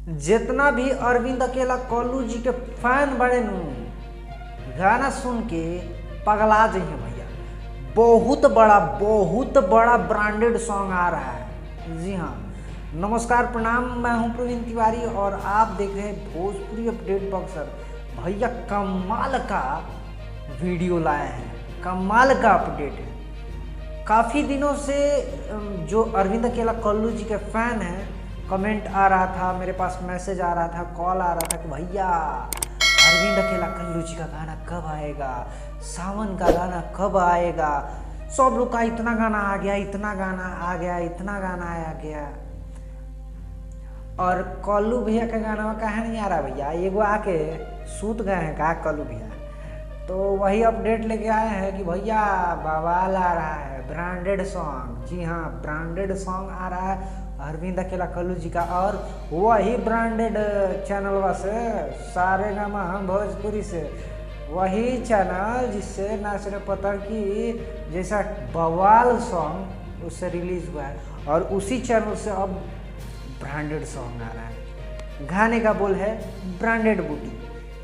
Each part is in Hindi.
जितना भी अरविंद अकेला कल्लू जी के फैन बड़े नु गाना सुन के पगला जाइए भैया। बहुत बड़ा ब्रांडेड सॉन्ग आ रहा है। जी हाँ, नमस्कार प्रणाम, मैं हूं प्रवीण तिवारी और आप देख रहे हैं भोजपुरी अपडेट बक्सर। भैया कमाल का वीडियो लाए हैं, कमाल का अपडेट है। काफ़ी दिनों से जो अरविंद अकेला कल्लू जी के फ़ैन हैं, कमेंट आ रहा था, मेरे पास मैसेज आ रहा था, कॉल आ रहा था कि भैया अरविंद अकेला कल्लू जी का गाना कब आएगा, सावन का गाना कब आएगा। सब लोग का इतना गाना आ गया, इतना गाना आ गया, इतना गाना आ गया, और कल्लू भैया का गाना कहाँ नहीं आ रहा भैया। एगो आके सूत गए हैं कहा कल्लू भैया, तो वही अपडेट लेके आए हैं कि भैया बवाल आ रहा है, ब्रांडेड सॉन्ग। जी हाँ, ब्रांडेड सॉन्ग आ रहा है अरविंद अकेला कल्लू जी का, और वही ब्रांडेड चैनल से सारेगामा हम भोजपुरी से, वही चैनल जिससे ना सिर्फ पता कि जैसा बवाल सॉन्ग उससे रिलीज़ हुआ है, और उसी चैनल से अब ब्रांडेड सॉन्ग आ रहा है। गाने का बोल है ब्रांडेड बूटी,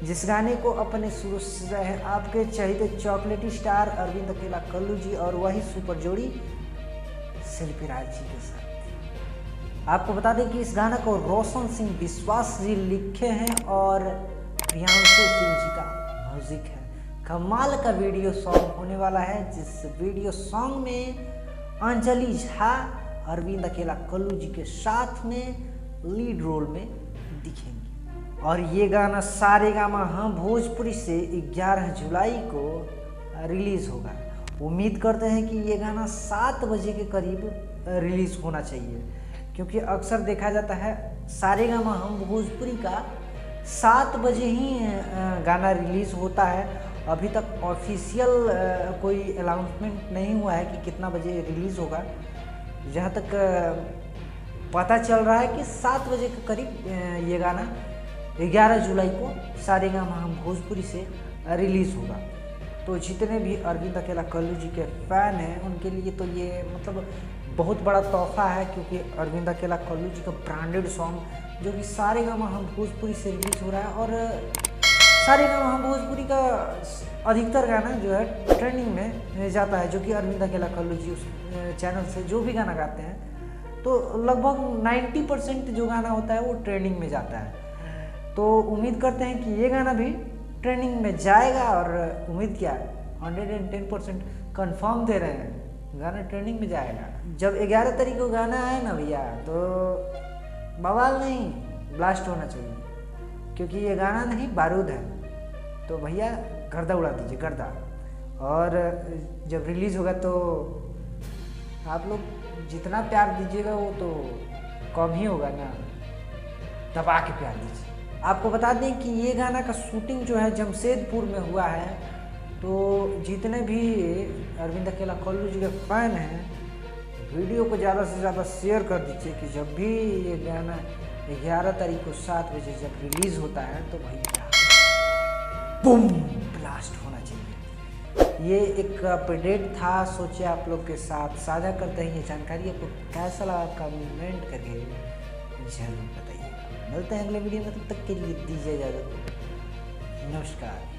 जिस गाने को अपने शुरू से है आपके चहेते चॉकलेटी स्टार अरविंद अकेला कल्लू जी और वही सुपर जोड़ी शिल्पी राज जी के साथ। आपको बता दें कि इस गाना को रोशन सिंह विश्वास जी लिखे हैं और प्रियांशु सिंह जी का म्यूजिक है। कमाल का वीडियो सॉन्ग होने वाला है, जिस वीडियो सॉन्ग में अंजलि झा अरविंद अकेला कल्लू जी के साथ में लीड रोल में दिखेंगी, और ये गाना सारेगामा हम भोजपुरी से 11 जुलाई को रिलीज़ होगा। उम्मीद करते हैं कि ये गाना 7 बजे के करीब रिलीज़ होना चाहिए, क्योंकि अक्सर देखा जाता है सारेगामा हम भोजपुरी का 7 बजे ही गाना रिलीज़ होता है। अभी तक ऑफिशियल कोई अनाउंसमेंट नहीं हुआ है कि कितना बजे रिलीज़ होगा। जहाँ तक पता चल रहा है कि 7 बजे के करीब ये गाना 11 जुलाई को सारेगामा हम भोजपुरी से रिलीज़ होगा। तो जितने भी अरविंद अकेला कल्लू जी के फ़ैन हैं उनके लिए तो ये मतलब बहुत बड़ा तोहफा है, क्योंकि अरविंद अकेला कल्लू जी का ब्रांडेड सॉन्ग जो कि सारेगामा हम भोजपुरी से रिलीज़ हो रहा है, और सारेगामा हम भोजपुरी का अधिकतर गाना जो है ट्रेंडिंग में जाता है, जो कि अरविंद अकेला कल्लू जी उस चैनल से जो भी गाना गाते हैं तो लगभग 90% जो गाना होता है वो ट्रेंडिंग में जाता है। तो उम्मीद करते हैं कि ये गाना भी ट्रेंडिंग में जाएगा, और उम्मीद क्या 110% कंफर्म दे रहे हैं गाना ट्रेंडिंग में जाएगा। जब 11 तारीख को गाना आए ना भैया, तो बवाल नहीं ब्लास्ट होना चाहिए, क्योंकि ये गाना नहीं बारूद है। तो भैया गर्दा उड़ा दीजिए, गर्दा। और जब रिलीज़ होगा तो आप लोग जितना प्यार दीजिएगा वो तो कम ही होगा ना, दबा के प्यार दीजिए। आपको बता दें कि ये गाना का शूटिंग जो है जमशेदपुर में हुआ है। तो जितने भी अरविंद अकेला कल्लू जी के फ़ैन हैं, वीडियो को ज़्यादा से ज़्यादा शेयर कर दीजिए कि जब भी ये गाना 11 तारीख को 7 बजे जब रिलीज़ होता है तो भैया बूम ब्लास्ट होना चाहिए। ये एक अपडेट था, सोचे आप लोग के साथ साझा करते हैं। ये जानकारी आपको कैसा लगा कमेंट करके जरूर बताइएगा। मिलते हैं अगले वीडियो में, तब तक के लिए दीजिए इजाज़त। नमस्कार।